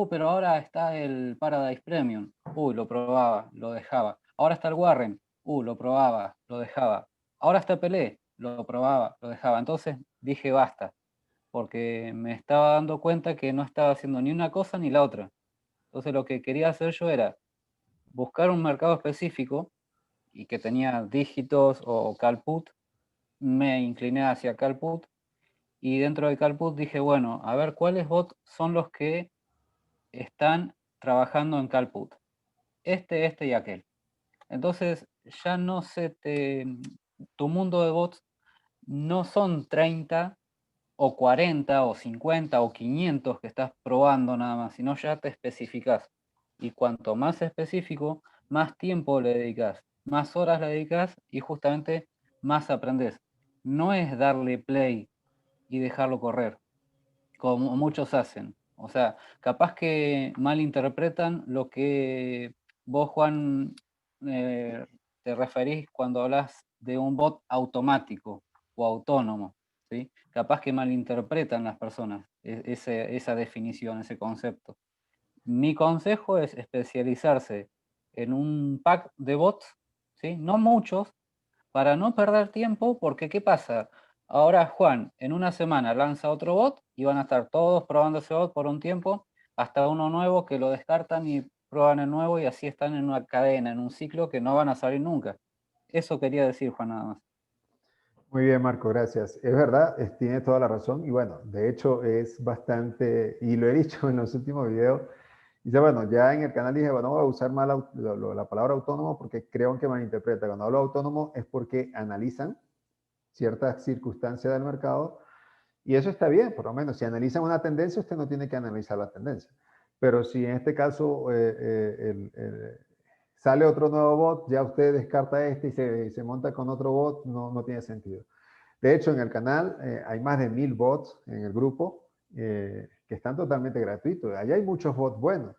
Pero ahora está el Paradise Premium. Lo probaba, lo dejaba. Ahora está el Warren. Lo probaba, lo dejaba. Ahora está Pelé. Lo probaba, lo dejaba. Entonces dije basta, porque me estaba dando cuenta que no estaba haciendo ni una cosa ni la otra. Entonces lo que quería hacer yo era buscar un mercado específico y que tenía dígitos o Calput. Me incliné hacia Calput y dentro de Calput dije, bueno, a ver cuáles bots son los que están trabajando en Calput. Este y aquel. Entonces ya no se te... Tu mundo de bots no son 30 o 40 o 50 o 500 que estás probando nada más, sino ya te especificas. Y cuanto más específico, más tiempo le dedicas, más horas le dedicas y justamente más aprendes. No es darle play y dejarlo correr, como muchos hacen. O sea, capaz que malinterpretan lo que vos, Juan, eh, te referís cuando hablas de un bot automático o autónomo, ¿sí? Capaz que malinterpretan las personas esa definición, ese concepto. Mi consejo es especializarse en un pack de bots, ¿sí? No muchos, para no perder tiempo, porque ¿qué pasa? Ahora Juan en una semana lanza otro bot y van a estar todos probando ese bot por un tiempo, hasta uno nuevo que lo descartan y prueban el nuevo y así están en una cadena, en un ciclo que no van a salir nunca. Eso quería decir, Juan, nada más. Muy bien, Marco, gracias. Es verdad, tiene toda la razón y bueno, de hecho es bastante, y lo he dicho en los últimos videos, dice, bueno, ya en el canal dije, bueno, voy a usar más la palabra autónomo porque creo que malinterpreta. Cuando hablo autónomo es porque analizan ciertas circunstancias del mercado y eso está bien, por lo menos si analizan una tendencia, usted no tiene que analizar la tendencia. Pero si en este caso sale otro nuevo bot, ya usted descarta este y se monta con otro bot, no tiene sentido. De hecho, en el canal hay más de 1000 bots en el grupo que están totalmente gratuitos. Allá hay muchos bots buenos.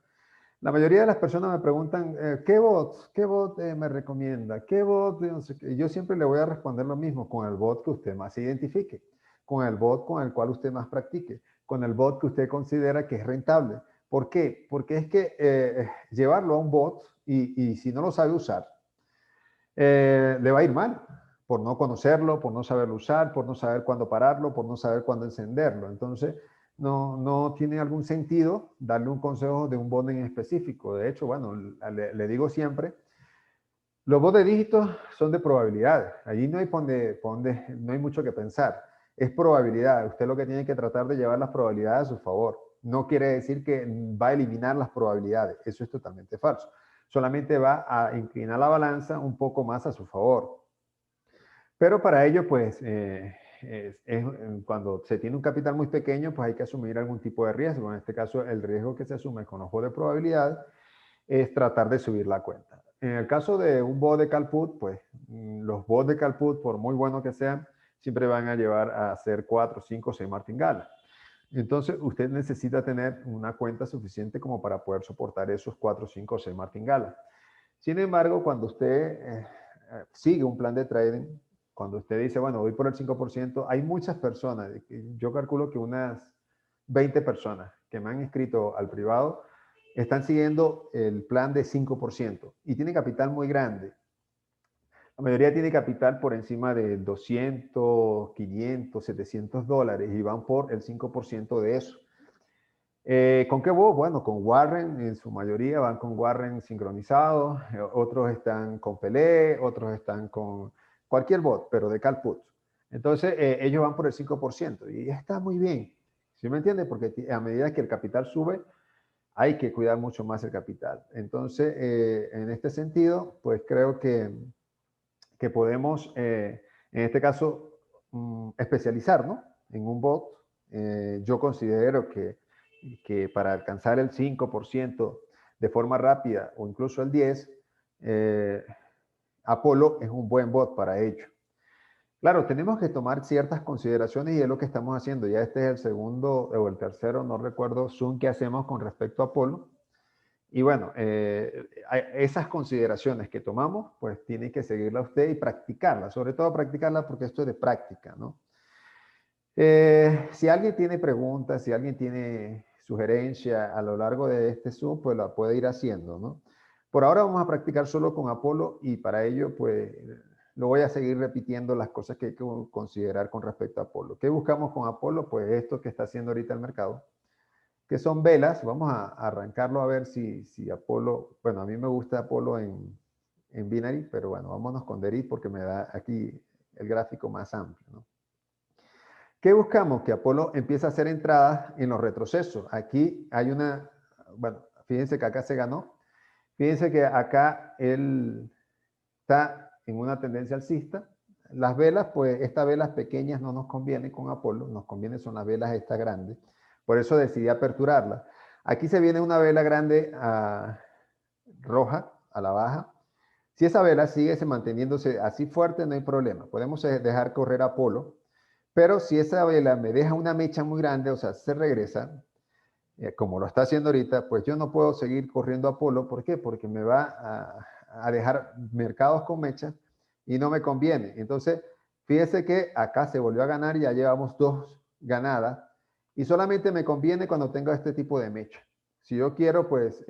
La mayoría de las personas me preguntan, qué bot me recomienda? ¿Qué bot? No sé qué? Yo siempre le voy a responder lo mismo, con el bot que usted más identifique, con el bot con el cual usted más practique, con el bot que usted considera que es rentable. ¿Por qué? Porque es que llevarlo a un bot y si no lo sabe usar, le va a ir mal por no conocerlo, por no saberlo usar, por no saber cuándo pararlo, por no saber cuándo encenderlo. Entonces, no tiene algún sentido darle un consejo de un bot en específico. De hecho, bueno, le digo siempre, los bots de dígitos son de probabilidades. Allí no hay mucho que pensar. Es probabilidad. Usted lo que tiene que tratar de llevar las probabilidades a su favor. No quiere decir que va a eliminar las probabilidades. Eso es totalmente falso. Solamente va a inclinar la balanza un poco más a su favor. Pero para ello, pues, cuando se tiene un capital muy pequeño, pues hay que asumir algún tipo de riesgo. En este caso, el riesgo que se asume con los bots de probabilidad es tratar de subir la cuenta. En el caso de un bot de Calput, pues los bots de Calput, por muy buenos que sean, siempre van a llevar a hacer 4, 5, 6 martingales. Entonces, usted necesita tener una cuenta suficiente como para poder soportar esos 4, 5, 6 martingales. Sin embargo, cuando usted sigue un plan de trading, cuando usted dice, bueno, voy por el 5%, hay muchas personas, yo calculo que unas 20 personas que me han inscrito al privado, están siguiendo el plan de 5% y tiene capital muy grande. La mayoría tiene capital por encima de 200, 500, 700 dólares y van por el 5% de eso. ¿Con qué bot? Bueno, con Warren, en su mayoría van con Warren sincronizado, otros están con Pelé, otros están con cualquier bot, pero de Calput. Entonces, ellos van por el 5% y está muy bien, ¿sí me entiende? Porque a medida que el capital sube, hay que cuidar mucho más el capital. Entonces, en este sentido, pues creo que podemos, en este caso, especializarnos en un bot. Yo considero que para alcanzar el 5% de forma rápida o incluso el 10%, Apolo es un buen bot para ello. Claro, tenemos que tomar ciertas consideraciones y es lo que estamos haciendo. Ya este es el segundo o el tercero, no recuerdo, Zoom que hacemos con respecto a Apolo. Y bueno, esas consideraciones que tomamos, pues tiene que seguirla usted y practicarla, sobre todo practicarla porque esto es de práctica, ¿no? Si alguien tiene preguntas, si alguien tiene sugerencia a lo largo de este Zoom, pues la puede ir haciendo, ¿no? Por ahora vamos a practicar solo con Apolo y para ello, pues, lo voy a seguir repitiendo las cosas que hay que considerar con respecto a Apolo. ¿Qué buscamos con Apolo? Pues esto que está haciendo ahorita el mercado, que son velas. Vamos a arrancarlo a ver si Apolo, bueno, a mí me gusta Apolo en Binary, pero bueno, vámonos con Derived porque me da aquí el gráfico más amplio, ¿no? ¿Qué buscamos? Que Apolo empiece a hacer entradas en los retrocesos. Aquí hay una, bueno, fíjense que acá se ganó. Fíjense que acá él está en una tendencia alcista. Las velas, pues estas velas pequeñas no nos conviene con Apolo, nos conviene son las velas estas grandes. Por eso decidí aperturarla. Aquí se viene una vela grande roja a la baja. Si esa vela sigue manteniéndose así fuerte, no hay problema. Podemos dejar correr Apolo. Pero si esa vela me deja una mecha muy grande, o sea, se regresa, como lo está haciendo ahorita, pues yo no puedo seguir corriendo Apolo. ¿Por qué? Porque me va a dejar mercados con mechas y no me conviene. Entonces, fíjese que acá se volvió a ganar y ya llevamos 2 ganadas y solamente me conviene cuando tenga este tipo de mecha. Si yo quiero, pues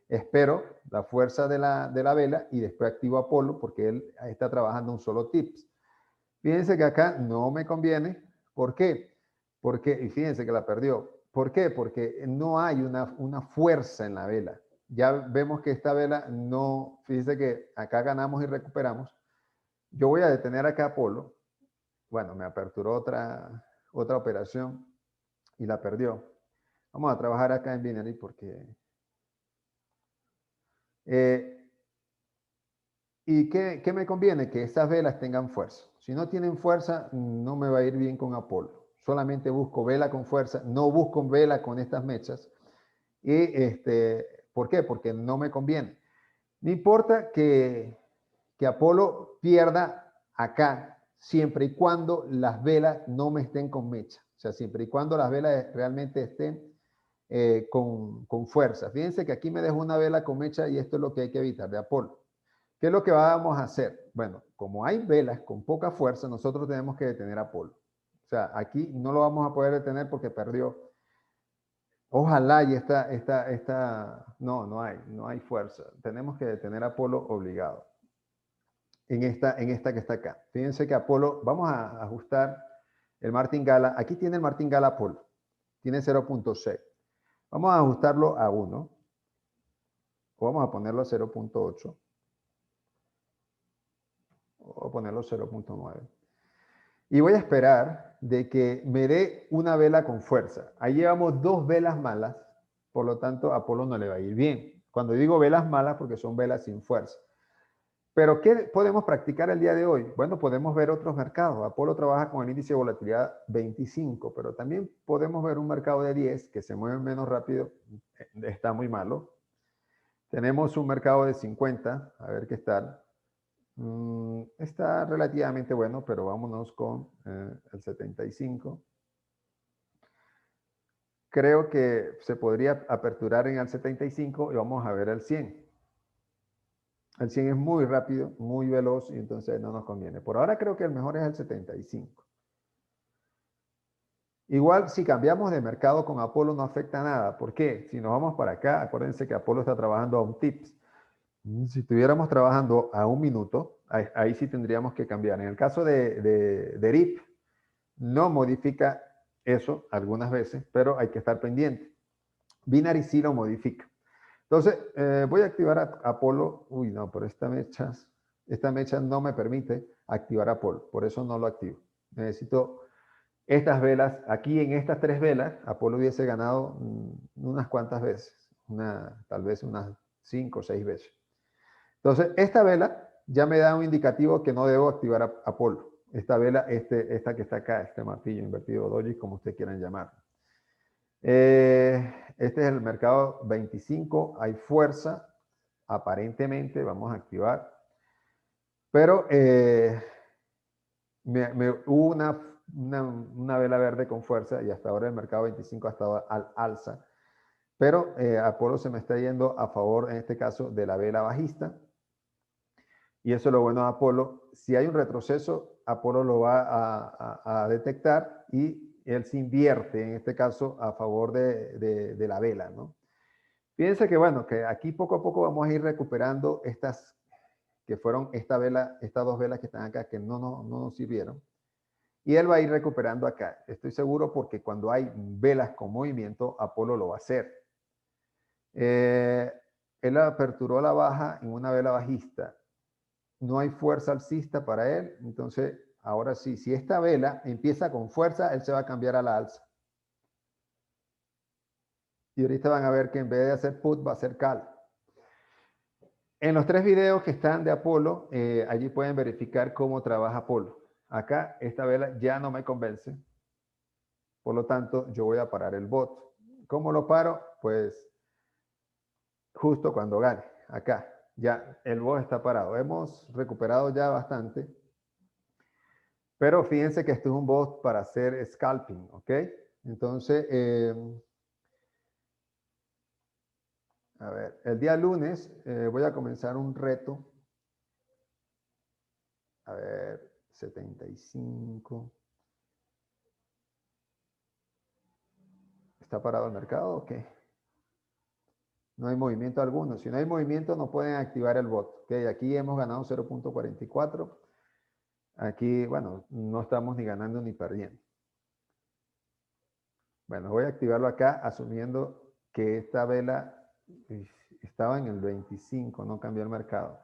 espero la fuerza de la vela y después activo Apolo porque él está trabajando un solo tips. Fíjense que acá no me conviene. ¿Por qué? Porque, y fíjense que la perdió. ¿Por qué? Porque no hay una fuerza en la vela. Ya vemos que esta vela no, fíjense que acá ganamos y recuperamos. Yo voy a detener acá Apolo. Bueno, me aperturó otra operación y la perdió. Vamos a trabajar acá en Binary porque... ¿Y qué me conviene? Que estas velas tengan fuerza. Si no tienen fuerza, no me va a ir bien con Apolo. Solamente busco vela con fuerza, no busco vela con estas mechas. Y ¿por qué? Porque no me conviene. No importa que Apolo pierda acá, siempre y cuando las velas no me estén con mecha. O sea, siempre y cuando las velas realmente estén con fuerza. Fíjense que aquí me dejó una vela con mecha y esto es lo que hay que evitar de Apolo. ¿Qué es lo que vamos a hacer? Bueno, como hay velas con poca fuerza, nosotros tenemos que detener a Apolo. O sea, aquí no lo vamos a poder detener porque perdió. Ojalá y no hay fuerza. Tenemos que detener a Apolo obligado. En esta que está acá. Fíjense que Apolo, vamos a ajustar el martingala. Aquí tiene el martingala Apolo. Tiene 0.6. Vamos a ajustarlo a 1. O vamos a ponerlo a 0.8. O ponerlo 0.9. Y voy a esperar de que me dé una vela con fuerza. Ahí llevamos 2 velas malas, por lo tanto a Apolo no le va a ir bien. Cuando digo velas malas, porque son velas sin fuerza. Pero ¿qué podemos practicar el día de hoy? Bueno, podemos ver otros mercados. Apolo trabaja con el índice de volatilidad 25, pero también podemos ver un mercado de 10 que se mueve menos rápido. Está muy malo. Tenemos un mercado de 50, a ver qué tal. Está relativamente bueno, pero vámonos con el 75. Creo que se podría aperturar en el 75 y vamos a ver el 100. El 100 es muy rápido, muy veloz y entonces no nos conviene. Por ahora creo que el mejor es el 75. Igual si cambiamos de mercado con Apolo no afecta nada. ¿Por qué? Si nos vamos para acá, acuérdense que Apolo está trabajando a un tips. Si estuviéramos trabajando a 1 minuto, ahí sí tendríamos que cambiar. En el caso de RIP, no modifica eso algunas veces, pero hay que estar pendiente. Binary sí lo modifica. Entonces, voy a activar a Apolo. Uy, no, pero esta mecha no me permite activar Apolo. Por eso no lo activo. Necesito estas velas. Aquí en estas 3 velas, Apolo hubiese ganado unas cuantas veces. Tal vez unas 5 o 6 veces. Entonces, esta vela ya me da un indicativo que no debo activar a Apolo. Esta vela, esta que está acá, este martillo invertido doji, como ustedes quieran llamar. Este es el mercado 25. Hay fuerza, aparentemente. Vamos a activar. Pero hubo una vela verde con fuerza y hasta ahora el mercado 25 ha estado al alza. Pero Apolo se me está yendo a favor, en este caso, de la vela bajista. Y eso es lo bueno de Apolo. Si hay un retroceso, Apolo lo va a detectar y él se invierte, en este caso, a favor de la vela, ¿no? Fíjense que, bueno, que aquí poco a poco vamos a ir recuperando estas, que fueron esta vela, estas dos velas que están acá, que no nos sirvieron. Y él va a ir recuperando acá. Estoy seguro porque cuando hay velas con movimiento, Apolo lo va a hacer. Él aperturó la baja en una vela bajista. No hay fuerza alcista para él. Entonces, ahora sí, si esta vela empieza con fuerza, él se va a cambiar a la alza. Y ahorita van a ver que en vez de hacer put, va a hacer call. En los 3 videos que están de Apolo, allí pueden verificar cómo trabaja Apolo. Acá, esta vela ya no me convence. Por lo tanto, yo voy a parar el bot. ¿Cómo lo paro? Pues justo cuando gane. Acá, ya el bot está parado. Hemos recuperado ya bastante. Pero fíjense que esto es un bot para hacer scalping, ¿ok? Entonces, a ver, el día lunes voy a comenzar un reto. A ver, 75. ¿Está parado el mercado o qué? No hay movimiento alguno. Si no hay movimiento, no pueden activar el bot. ¿Okay? Aquí hemos ganado 0.44. Aquí, bueno, no estamos ni ganando ni perdiendo. Bueno, voy a activarlo acá, asumiendo que esta vela estaba en el 25, no cambió el mercado.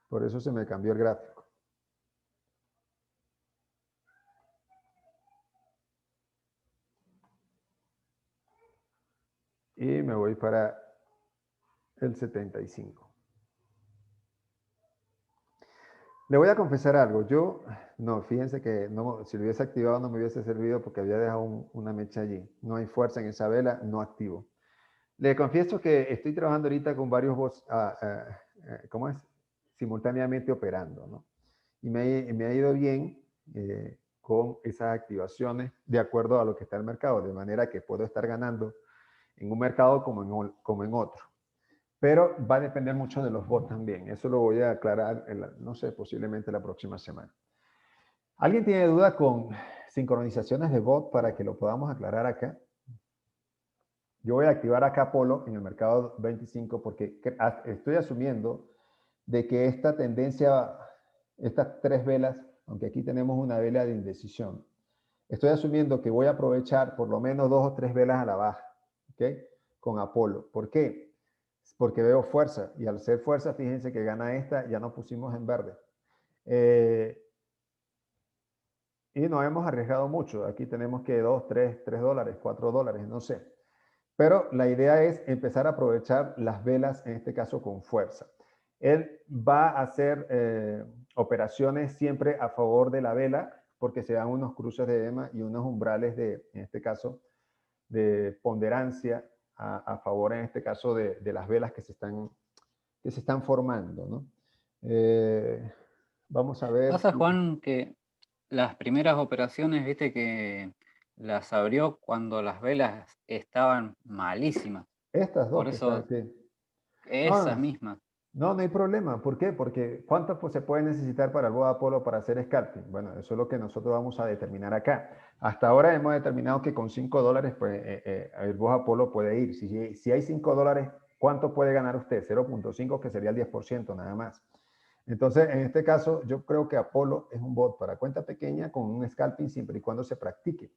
Por eso se me cambió el gráfico. Y me voy para el 75. Le voy a confesar algo. Yo, no, fíjense que no, si lo hubiese activado no me hubiese servido porque había dejado una mecha allí. No hay fuerza en esa vela, no activo. Le confieso que estoy trabajando ahorita con varios bots, ¿cómo es? Simultáneamente operando, ¿no? Y me ha ido bien con esas activaciones de acuerdo a lo que está el mercado, de manera que puedo estar ganando en un mercado como en otro. Pero va a depender mucho de los bots también. Eso lo voy a aclarar, no sé, posiblemente la próxima semana. ¿Alguien tiene duda con sincronizaciones de bot para que lo podamos aclarar acá? Yo voy a activar acá Apolo en el mercado 25 porque estoy asumiendo de que esta tendencia, estas 3 velas, aunque aquí tenemos una vela de indecisión, estoy asumiendo que voy a aprovechar por lo menos 2 o 3 velas a la baja, ¿ok? Con Apolo. ¿Por qué? Porque veo fuerza y al ser fuerza, fíjense que gana esta, ya nos pusimos en verde. Y no hemos arriesgado mucho. Aquí tenemos que 2, 3 dólares, 4 dólares, no sé. Pero la idea es empezar a aprovechar las velas, en este caso con fuerza. Él va a hacer operaciones siempre a favor de la vela, porque se dan unos cruces de EMA y unos umbrales de, en este caso, de ponderancia a favor, en este caso, de las velas que se están formando, ¿no? Vamos a ver. Pasa, Juan, que las primeras operaciones, viste que las abrió cuando las velas estaban malísimas. Estas dos Por que están eso, aquí. esas No, mismas. no hay problema. ¿Por qué? Porque ¿cuánto se puede necesitar para el Boa Apolo para hacer scalping? Bueno, eso es lo que nosotros vamos a determinar acá. Hasta ahora hemos determinado que con 5 dólares pues, el Boa Apolo puede ir. Si hay 5 dólares, ¿cuánto puede ganar usted? 0.5, que sería el 10% nada más. Entonces, en este caso, yo creo que Apolo es un bot para cuenta pequeña con un scalping siempre y cuando se practique.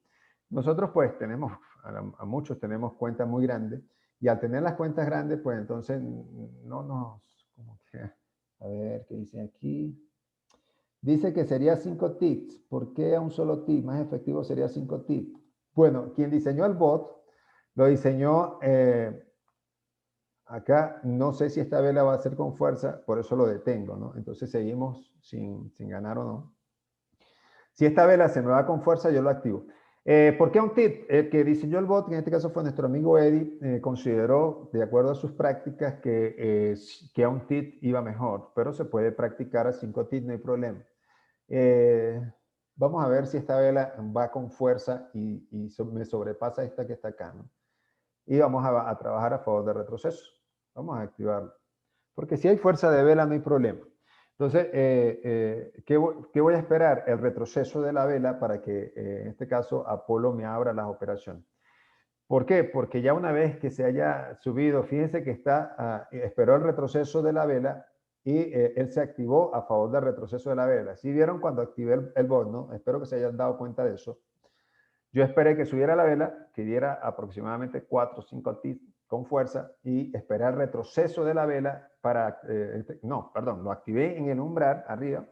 Nosotros pues tenemos, a muchos tenemos cuentas muy grandes y al tener las cuentas grandes, pues entonces no nos, como que, a ver, ¿qué dice aquí? Dice que sería 5 tips. ¿Por qué a un solo tip? Más efectivo sería 5 tips. Bueno, quien diseñó el bot, lo diseñó acá. No sé si esta vela va a ser con fuerza, por eso lo detengo, ¿no? Entonces seguimos sin ganar o no. Si esta vela se me va con fuerza, yo lo activo. ¿Por qué un tip? El que diseñó el bot, que en este caso fue nuestro amigo Eddie, consideró, de acuerdo a sus prácticas, que a un tip iba mejor, pero se puede practicar a 5 tips, no hay problema. Vamos a ver si esta vela va con fuerza y me sobrepasa esta que está acá, ¿no? Y vamos a trabajar a favor de retroceso. Vamos a activarlo. Porque si hay fuerza de vela, no hay problema. Entonces, ¿qué voy a esperar? El retroceso de la vela para que, en este caso, Apolo me abra las operaciones. ¿Por qué? Porque ya una vez que se haya subido, fíjense que esperó el retroceso de la vela y él se activó a favor del retroceso de la vela. ¿Sí vieron cuando activé el bot, no? Espero que se hayan dado cuenta de eso. Yo esperé que subiera la vela, que diera aproximadamente 4 o 5 ticks con fuerza y esperé el retroceso de la vela para, no, perdón, lo activé en el umbral arriba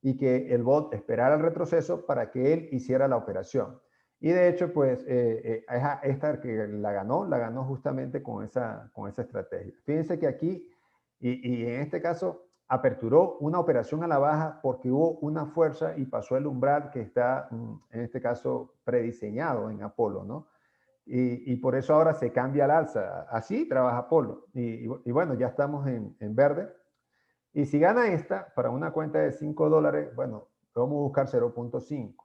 y que el bot esperara el retroceso para que él hiciera la operación. Y de hecho, pues, esta que la ganó justamente con esa estrategia. Fíjense que aquí, y en este caso, aperturó una operación a la baja porque hubo una fuerza y pasó el umbral que está, en este caso, prediseñado en Apolo, ¿no? Y por eso ahora se cambia al alza. Así trabaja Apolo. Y bueno, ya estamos en verde. Y si gana esta, para una cuenta de $5, bueno, vamos a buscar 0.5.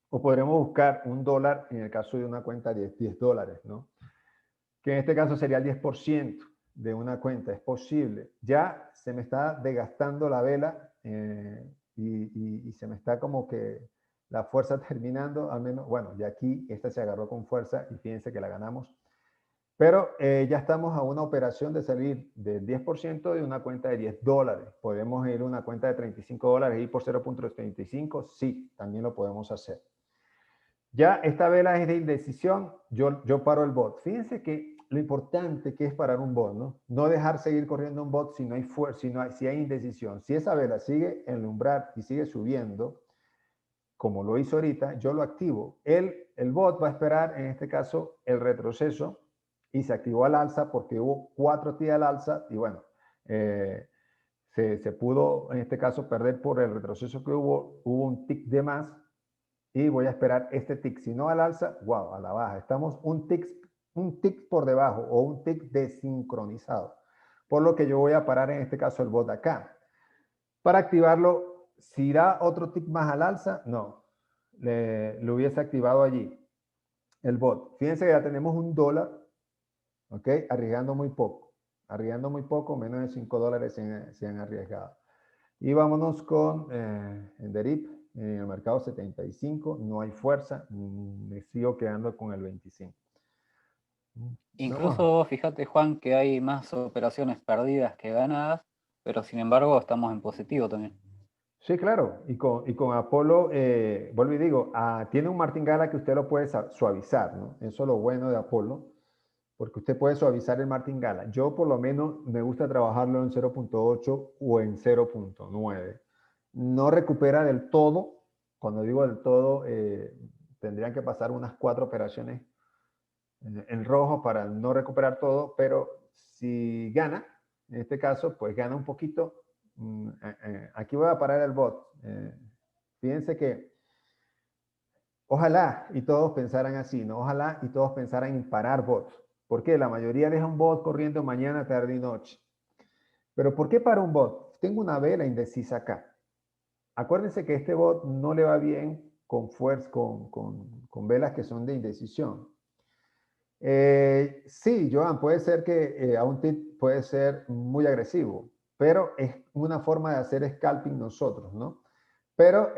O podremos buscar $1 en el caso de una cuenta de $10, ¿no? Que en este caso sería el 10% de una cuenta. Es posible. Ya se me está desgastando la vela y se me está como que la fuerza terminando, al menos, bueno, ya aquí esta se agarró con fuerza y fíjense que la ganamos. Pero ya estamos a una operación de salir del 10% de una cuenta de $10. ¿Podemos ir a una cuenta de $35 y ir por 0.35? Sí, también lo podemos hacer. Ya esta vela es de indecisión, yo paro el bot. Fíjense que lo importante que es parar un bot, ¿no? No dejar seguir corriendo un bot si no hay fuerza, si hay indecisión. Si esa vela sigue en el umbral y sigue subiendo, como lo hizo ahorita, yo lo activo. El bot va a esperar, en este caso, el retroceso y se activó al alza porque hubo 4 tiras al alza y bueno, se pudo, en este caso, perder por el retroceso que hubo un tick de más y voy a esperar este tick. Si no al alza, wow, a la baja. Estamos un tick por debajo o un tick desincronizado. Por lo que yo voy a parar en este caso el bot acá. Para activarlo, si da otro tick más al alza, no. Lo hubiese activado allí el bot. Fíjense que ya tenemos $1, ¿ok? Arriesgando muy poco. Arriesgando muy poco, menos de $5 se han arriesgado. Y vámonos con Enderip, en el mercado 75, no hay fuerza, me sigo quedando con el 25. Incluso fíjate, Juan, que hay más operaciones perdidas que ganadas, pero sin embargo estamos en positivo también. Sí, claro, y con Apolo, vuelvo y digo, tiene un martingala que usted lo puede suavizar, ¿no? Eso es lo bueno de Apolo, porque usted puede suavizar el martingala. Yo por lo menos me gusta trabajarlo en 0.8 o en 0.9. No recupera del todo, cuando digo del todo, tendrían que pasar unas 4 operaciones en rojo para no recuperar todo, pero si gana, en este caso, pues gana un poquito. Aquí voy a parar el bot. Fíjense que ojalá y todos pensaran así, ¿no? Ojalá y todos pensaran en parar bots. ¿Por qué? La mayoría deja un bot corriendo mañana, tarde y noche. Pero ¿por qué para un bot? Tengo una vela indecisa acá. Acuérdense que este bot no le va bien con fuerza, con velas que son de indecisión. Sí, Joan, puede ser que a un tip puede ser muy agresivo, pero es una forma de hacer scalping nosotros, ¿no? Pero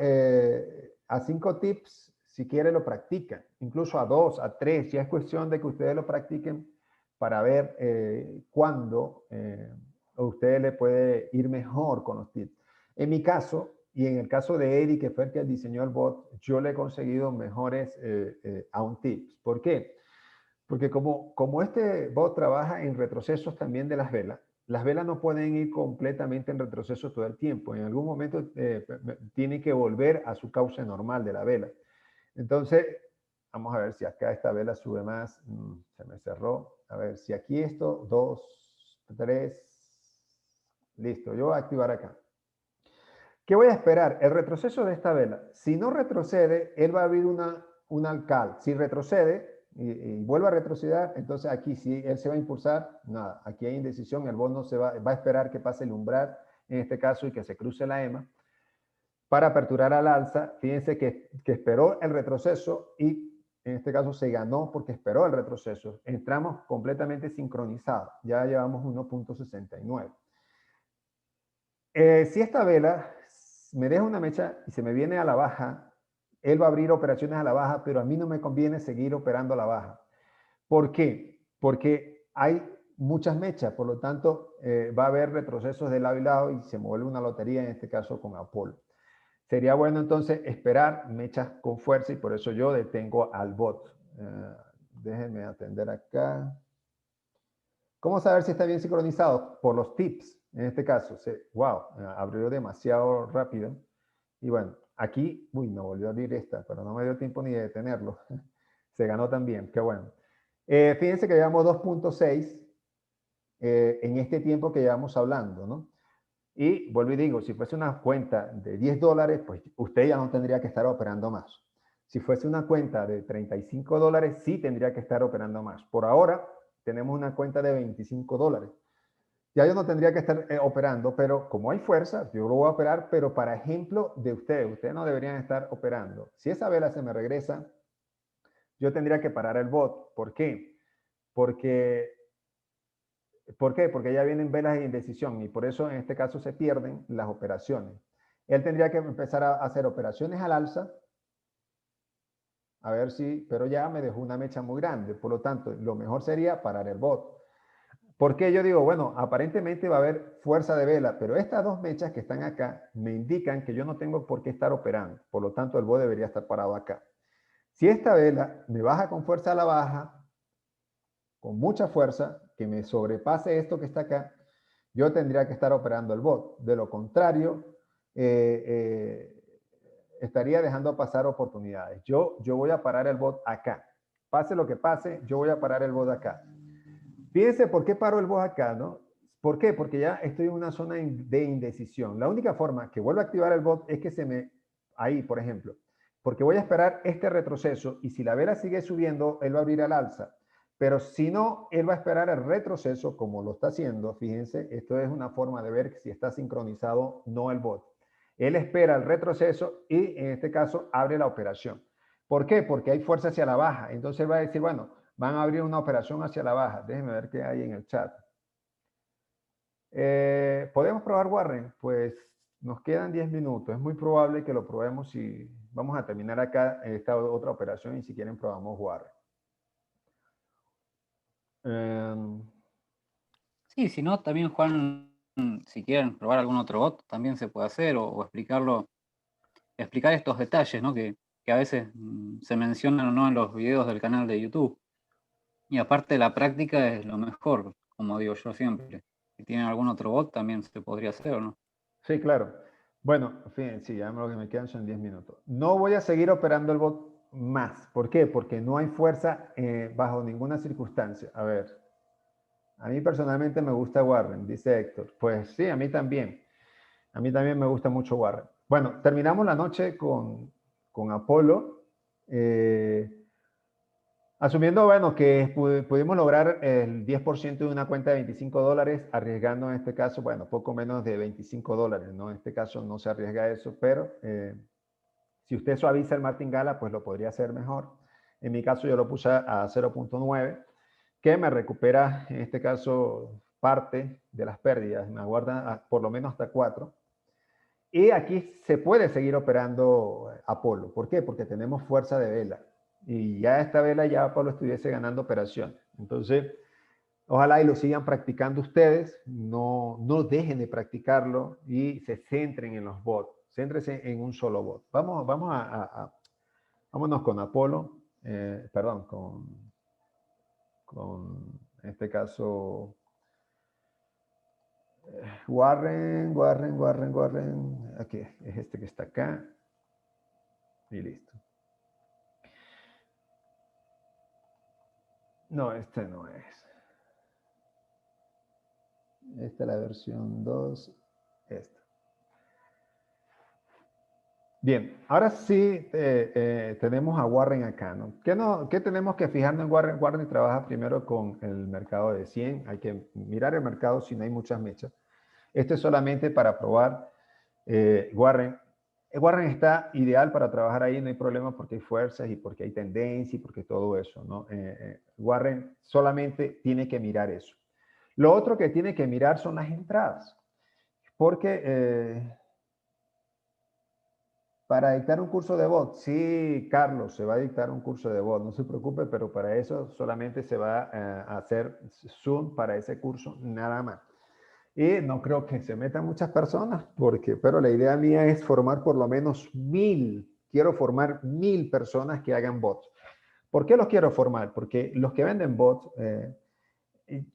a 5 tips, si quiere, lo practican. Incluso a 2, a 3, ya es cuestión de que ustedes lo practiquen para ver cuándo a ustedes le puede ir mejor con los tips. En mi caso, y en el caso de Eddie, que fue el que diseñó el bot, yo le he conseguido mejores a un tips. ¿Por qué? Porque como este bot trabaja en retrocesos también de las velas no pueden ir completamente en retroceso todo el tiempo. En algún momento tiene que volver a su cauce normal de la vela. Entonces, vamos a ver si acá esta vela sube más. Se me cerró. A ver, si aquí esto, 2, 3, listo. Yo voy a activar acá. ¿Qué voy a esperar? El retroceso de esta vela. Si no retrocede, él va a abrir una alcal. Si retrocede y vuelve a retroceder, entonces aquí si él se va a impulsar, nada, aquí hay indecisión, el bono va a esperar que pase el umbral, en este caso, y que se cruce la EMA, para aperturar al alza. Fíjense que esperó el retroceso y en este caso se ganó porque esperó el retroceso. Entramos completamente sincronizados, ya llevamos 1.69. Si esta vela me deja una mecha y se me viene a la baja, él va a abrir operaciones a la baja, pero a mí no me conviene seguir operando a la baja. ¿Por qué? Porque hay muchas mechas, por lo tanto, va a haber retrocesos de lado y lado y se vuelve una lotería, en este caso con Apolo. Sería bueno entonces esperar mechas con fuerza y por eso yo detengo al bot. Déjenme atender acá. ¿Cómo saber si está bien sincronizado? Por los tips, en este caso. Wow, abrió demasiado rápido. Y bueno, aquí, uy, me volvió a abrir esta, pero no me dio tiempo ni de detenerlo. Se ganó también, qué bueno. Fíjense que llevamos 2.6 en este tiempo que llevamos hablando, ¿no? Y vuelvo y digo, si fuese una cuenta de $10, pues usted ya no tendría que estar operando más. Si fuese una cuenta de $35, sí tendría que estar operando más. Por ahora, tenemos una cuenta de $25. Ya yo no tendría que estar operando, pero como hay fuerza, yo lo voy a operar, pero para ejemplo de ustedes no deberían estar operando. Si esa vela se me regresa, yo tendría que parar el bot. ¿Por qué? Porque ¿Por qué? Porque ya vienen velas de indecisión y por eso en este caso se pierden las operaciones. Él tendría que empezar a hacer operaciones al alza, a ver si, pero ya me dejó una mecha muy grande. Por lo tanto, lo mejor sería parar el bot. ¿Por qué yo digo, bueno, aparentemente va a haber fuerza de vela, pero estas dos mechas que están acá me indican que yo no tengo por qué estar operando. Por lo tanto, el bot debería estar parado acá. Si esta vela me baja con fuerza a la baja, con mucha fuerza, que me sobrepase esto que está acá, yo tendría que estar operando el bot. De lo contrario, estaría dejando pasar oportunidades. Yo voy a parar el bot acá. Pase lo que pase, yo voy a parar el bot acá. Fíjense por qué paro el bot acá, ¿no? ¿Por qué? Porque ya estoy en una zona de indecisión. La única forma que vuelva a activar el bot es que se me... Ahí, por ejemplo. Porque voy a esperar este retroceso y si la vela sigue subiendo, él va a abrir al alza. Pero si no, él va a esperar el retroceso como lo está haciendo. Fíjense, esto es una forma de ver si está sincronizado no el bot. Él espera el retroceso y en este caso abre la operación. ¿Por qué? Porque hay fuerza hacia la baja. Entonces va a decir, bueno, van a abrir una operación hacia la baja. Déjenme ver qué hay en el chat. ¿Podemos probar Warren? Pues nos quedan 10 minutos. Es muy probable que lo probemos y vamos a terminar acá esta otra operación y si quieren probamos Warren. Sí, si no, también Juan, si quieren probar algún otro bot, también se puede hacer o explicarlo, explicar estos detalles, ¿no? Que a veces se mencionan o no en los videos del canal de YouTube. Y aparte la práctica es lo mejor, como digo yo siempre. Si tienen algún otro bot también se podría hacer, ¿o no? Sí, claro. Bueno, fíjense, sí, ya lo que me quedan son 10 minutos. No voy a seguir operando el bot más. ¿Por qué? Porque no hay fuerza bajo ninguna circunstancia. A ver, a mí personalmente me gusta Warren, dice Héctor. Pues sí, a mí también. A mí también me gusta mucho Warren. Bueno, terminamos la noche con Apolo. Asumiendo, bueno, que pudimos lograr el 10% de una cuenta de $25, arriesgando en este caso, bueno, poco menos de $25, ¿no? En este caso no se arriesga eso, pero si usted suaviza el martingala, pues lo podría hacer mejor. En mi caso yo lo puse a 0.9, que me recupera, en este caso, parte de las pérdidas, me aguarda por lo menos hasta 4. Y aquí se puede seguir operando Apolo. ¿Por qué? Porque tenemos fuerza de vela. Y ya esta vela ya Apolo estuviese ganando operación. Entonces, ojalá y lo sigan practicando ustedes. No dejen de practicarlo y se centren en los bots. Céntrense en un solo bot. Vámonos con Apolo. Perdón, en este caso, Warren. Aquí, es este que está acá. Y listo. No, este no es. Esta es la versión 2. Esta. Bien, ahora sí tenemos a Warren acá, ¿no? ¿Qué tenemos que fijarnos en Warren? Warren trabaja primero con el mercado de 100. Hay que mirar el mercado si no hay muchas mechas. Esto es solamente para probar Warren. Warren está ideal para trabajar ahí, no hay problema porque hay fuerzas y porque hay tendencia y porque todo eso, ¿no? Warren solamente tiene que mirar eso. Lo otro que tiene que mirar son las entradas. Porque para dictar un curso de bot, sí, Carlos, se va a dictar un curso de bot, no se preocupe, pero para eso solamente se va a hacer Zoom para ese curso, nada más. Y no creo que se metan muchas personas, pero la idea mía es formar por lo menos 1000. Quiero formar 1000 personas que hagan bots. ¿Por qué los quiero formar? Porque los que venden bots,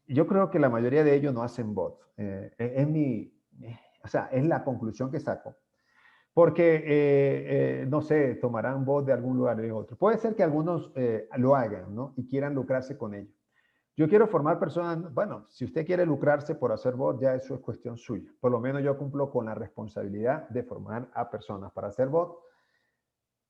yo creo que la mayoría de ellos no hacen bots. O sea, es la conclusión que saco. Porque, no sé, tomarán bot de algún lugar de otro. Puede ser que algunos lo hagan, ¿no? Y quieran lucrarse con ello. Yo quiero formar personas, bueno, si usted quiere lucrarse por hacer bot, ya eso es cuestión suya. Por lo menos yo cumplo con la responsabilidad de formar a personas para hacer bot,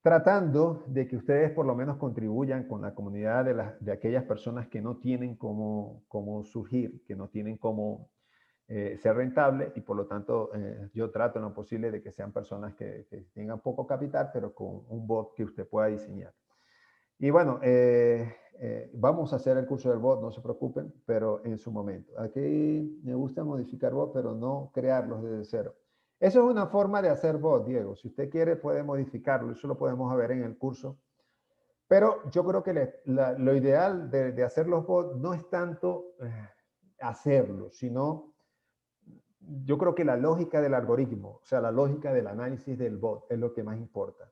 tratando de que ustedes por lo menos contribuyan con la comunidad de aquellas personas que no tienen cómo surgir, que no tienen cómo ser rentable y por lo tanto yo trato en lo posible de que sean personas que tengan poco capital, pero con un bot que usted pueda diseñar. Y bueno, vamos a hacer el curso del bot, no se preocupen, pero en su momento. Aquí me gusta modificar bot, pero no crearlos desde cero. Eso es una forma de hacer bot, Diego. Si usted quiere, puede modificarlo. Eso lo podemos ver en el curso. Pero yo creo que lo ideal de hacer los bots no es tanto hacerlo, sino yo creo que la lógica del algoritmo, o sea, la lógica del análisis del bot es lo que más importa.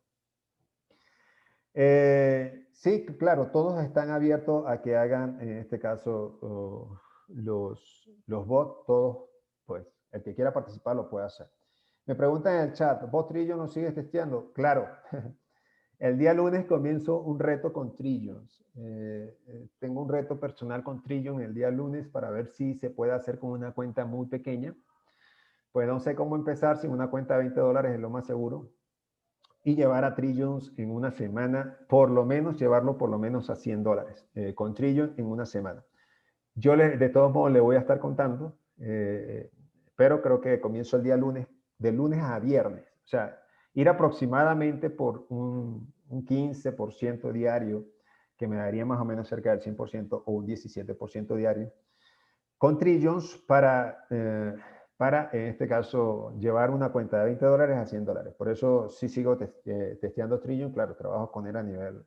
Sí, claro, todos están abiertos a que hagan, en este caso, los bots, todos, pues, el que quiera participar lo puede hacer. Me preguntan en el chat, ¿vos Trillion lo sigues testeando? Claro, el día lunes comienzo un reto con Trillions. Tengo un reto personal con Trillion el día lunes para ver si se puede hacer con una cuenta muy pequeña. Pues no sé cómo empezar, sin una cuenta de $20 es lo más seguro. Y llevar a Trillions en una semana, por lo menos llevarlo por lo menos a $100 con Trillion en una semana. Yo de todos modos le voy a estar contando, pero creo que comienzo el día lunes, de lunes a viernes. O sea, ir aproximadamente por un 15% diario, que me daría más o menos cerca del 100% o un 17% diario, con Trillions para, en este caso, llevar una cuenta de $20 a $100. Por eso sí sigo testeando Trillion. Claro, trabajo con él a nivel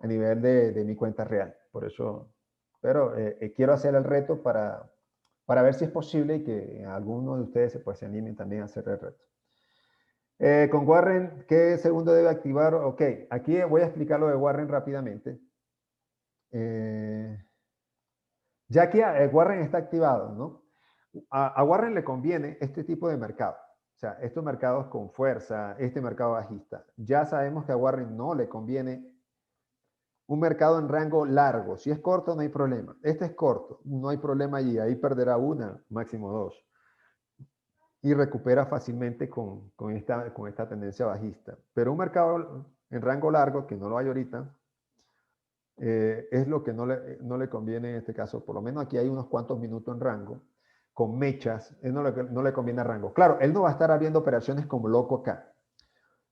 de mi cuenta real. Por eso, pero quiero hacer el reto para ver si es posible y que algunos de ustedes pues, se animen también a hacer el reto. Con Warren, ¿qué segundo debe activar? Ok, aquí voy a explicar lo de Warren rápidamente. Ya aquí Warren está activado, ¿no? A Warren le conviene este tipo de mercado. O sea, estos mercados con fuerza, este mercado bajista. Ya sabemos que a Warren no le conviene un mercado en rango largo. Si es corto, no hay problema. Este es corto, no hay problema allí. Ahí perderá una, máximo dos. Y recupera fácilmente con esta tendencia bajista. Pero un mercado en rango largo, que no lo hay ahorita, es lo que no le conviene en este caso. Por lo menos aquí hay unos cuantos minutos en rango, con mechas, no le conviene a rango. Claro, él no va a estar abriendo operaciones como loco acá.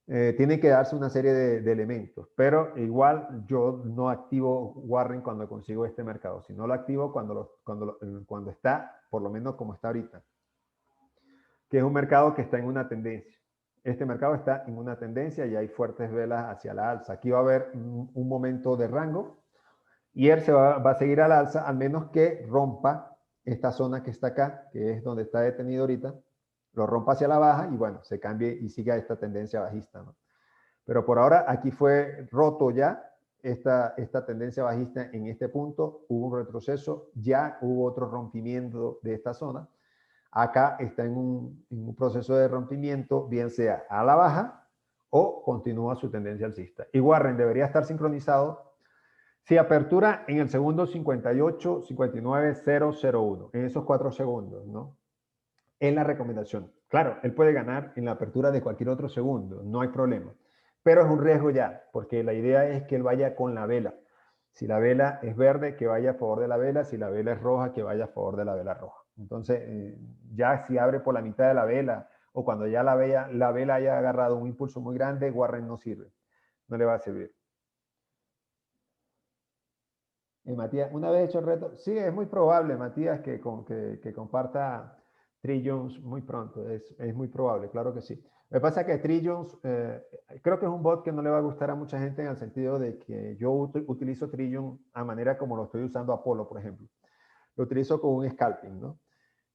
Tiene que darse una serie de elementos, pero igual yo no activo Warren cuando consigo este mercado, sino lo activo cuando está, por lo menos como está ahorita, que es un mercado que está en una tendencia. Este mercado está en una tendencia y hay fuertes velas hacia la alza. Aquí va a haber un momento de rango y él va a seguir al alza, al menos que rompa esta zona que está acá, que es donde está detenido ahorita, lo rompa hacia la baja y bueno, se cambie y siga esta tendencia bajista, ¿no? Pero por ahora aquí fue roto ya esta tendencia bajista en este punto, hubo un retroceso, ya hubo otro rompimiento de esta zona. Acá está en un proceso de rompimiento, bien sea a la baja o continúa su tendencia alcista. Y Warren debería estar sincronizado si apertura en el segundo 58, 59, 001, en esos 4 segundos, ¿no? Es la recomendación. Claro, él puede ganar en la apertura de cualquier otro segundo, no hay problema. Pero es un riesgo ya, porque la idea es que él vaya con la vela. Si la vela es verde, que vaya a favor de la vela. Si la vela es roja, que vaya a favor de la vela roja. Entonces, ya si abre por la mitad de la vela o cuando ya la vela haya agarrado un impulso muy grande, Warren no sirve. No le va a servir. Matías, una vez hecho el reto, sí, es muy probable, Matías, que comparta Trillions muy pronto, es muy probable, claro que sí. Lo que pasa es que Trillions, creo que es un bot que no le va a gustar a mucha gente en el sentido de que yo utilizo Trillion a manera como lo estoy usando Apollo, por ejemplo. Lo utilizo con un scalping, ¿no?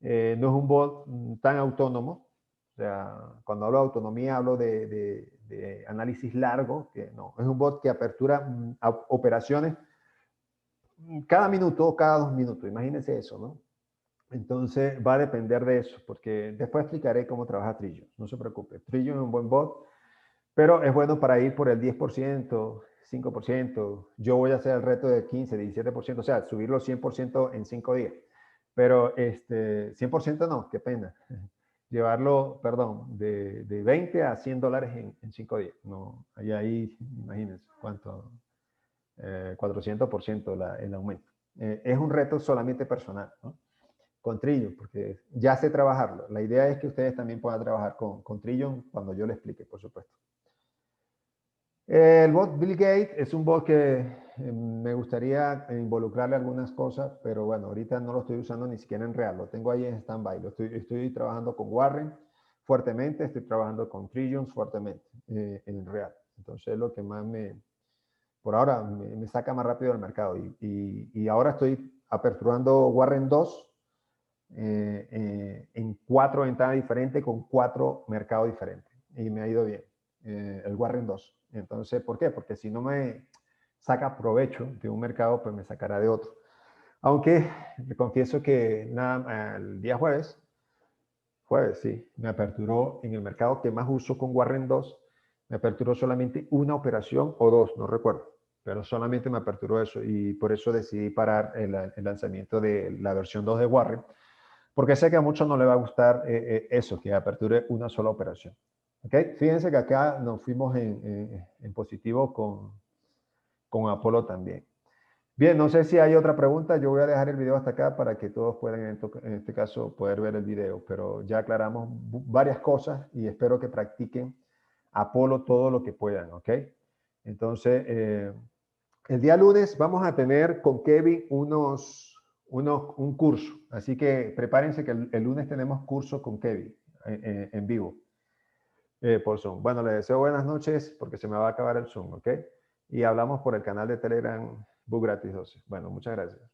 No es un bot tan autónomo. O sea, cuando hablo de autonomía hablo de análisis largo, que no, es un bot que apertura operaciones cada minuto o cada 2 minutos, imagínense eso, ¿no? Entonces va a depender de eso, porque después explicaré cómo trabaja Trillion, no se preocupe. Trillion es un buen bot, pero es bueno para ir por el 10%, 5%. Yo voy a hacer el reto de 15, 17%, o sea, subirlo 100% en 5 días. Pero 100% no, qué pena. Llevarlo, perdón, de 20 a $100 en 5 días. No, ahí, imagínense cuánto, 400% el aumento. Es un reto solamente personal, ¿no? Con Trillion, porque ya sé trabajarlo. La idea es que ustedes también puedan trabajar con Trillion cuando yo le explique, por supuesto. El bot Bill Gates es un bot que me gustaría involucrarle algunas cosas, pero bueno, ahorita no lo estoy usando ni siquiera en real, lo tengo ahí en stand-by. Estoy trabajando con Warren fuertemente, estoy trabajando con Trillion fuertemente en real. Entonces lo que más por ahora me saca más rápido del mercado. Y ahora estoy aperturando Warren 2 en 4 ventanas diferentes con 4 mercados diferentes. Y me ha ido bien. El Warren 2. Entonces, ¿por qué? Porque si no me saca provecho de un mercado, pues me sacará de otro. Aunque le confieso que el día jueves, sí, me aperturó en el mercado que más uso con Warren 2, me aperturó solamente una operación o dos, no recuerdo, pero solamente me aperturó eso y por eso decidí parar el lanzamiento de la versión 2 de Warren, porque sé que a muchos no le va a gustar eso, que aperture una sola operación. ¿Okay? Fíjense que acá nos fuimos en positivo con Apolo también. Bien, no sé si hay otra pregunta. Yo voy a dejar el video hasta acá para que todos puedan, en este caso, poder ver el video. Pero ya aclaramos varias cosas y espero que practiquen Apolo todo lo que puedan, ¿ok? Entonces, el día lunes vamos a tener con Kevin un curso. Así que prepárense que el lunes tenemos curso con Kevin en vivo por Zoom. Bueno, les deseo buenas noches porque se me va a acabar el Zoom, ¿ok? Y hablamos por el canal de Telegram Book Gratis 12. Bueno, muchas gracias.